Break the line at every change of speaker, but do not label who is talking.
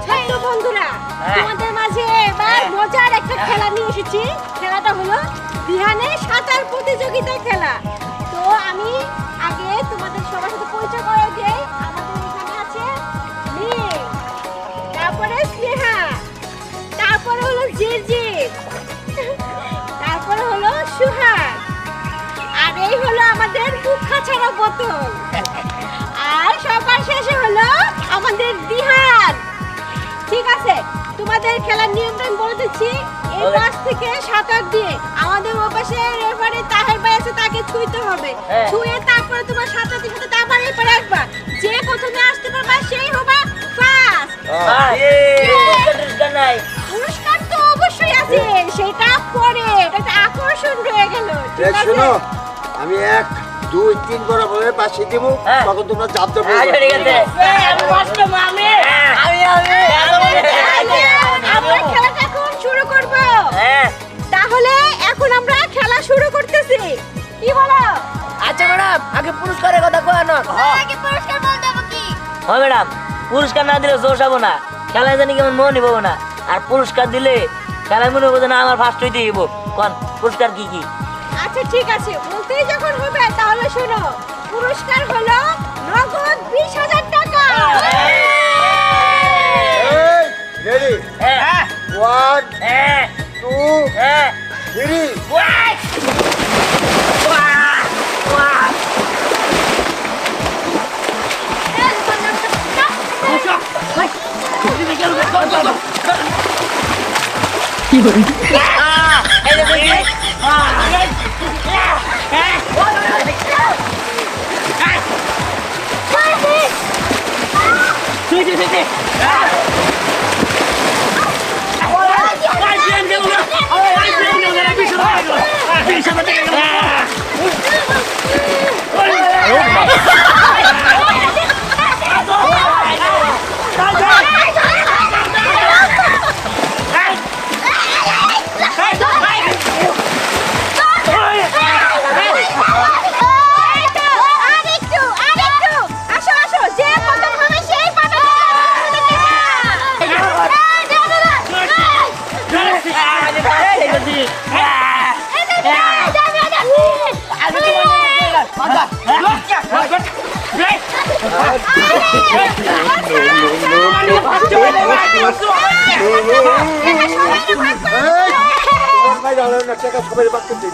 ছোট্ট বন্ধুরা, তোমাদের মাঝে এবার মজার একটা খেলা নিয়ে এসেছি। খেলাটা হলো বিহানে সাঁতার প্রতিযোগিতা খেলা। তো আমি আগে তোমাদের সবার সাথে পরিচয় করে দেই। আমাদের এখানে আছে নীল, তারপরে স্নেহা, তারপরে হলো জিরজির, তারপরে হলো সুহাগ, আর এই হলো আমাদের মুখা ছাড়া বোতল, আর সবার শেষে হলো আমাদের দিহান। ঠিক আছে, তোমাদের খেলার নিয়মটা আমি বলে দিচ্ছি। এই পাশ থেকে সাঁতার দিয়ে আমাদের ও পাশে রেফারি তাহের ভাই আছে, তাকে ছুঁইতে হবে। ছুঁয়ে তারপরে তোমার সাঁতার দিয়ে সাথে তারপর এপারে আসবা। যে প্রথমে আসতে পারবা সেই হবে ফার্স্ট। পুরস্কার তো অবশ্যই আছে, সেটা পরে, এটা একটা আকর্ষণ রয়ে গেল। ঠিক আছে,
শোনো, আমি 1 2 3 করে বলে পাশে দেব, তখন তোমরা জানতে পারবে।
ঠিক আছে।
আমরা খেলাটা এখন শুরু করব। তাহলে এখন আমরা খেলা শুরু করতেছি, কি বলো?
আচ্ছা ম্যাডাম, আগে পুরস্কারের কথা কয় না।
আগে পুরস্কার বল দেবো কি?
হ্যাঁ ম্যাডাম, পুরস্কার না দিলে জোশ হবো না, খেলায় জানি কেমন মন নিবো না। আর পুরস্কার দিলে খেলায় মনে হবো না আমার ফার্স্ট হইতে হইব। কোন পুরস্কার কি কি?
আচ্ছা ঠিক আছে, বলতেই যখন হবে তাহলে শোনো, পুরস্কার হলো নগদ 20,000 টাকা।
রেডি?
হ্যাঁ
1
হ্যাঁ
2
হ্যাঁ
3
ওয়াই ওয়াও ওয়াও
ভাই জানো না টাকা সবাই বাকি দিই।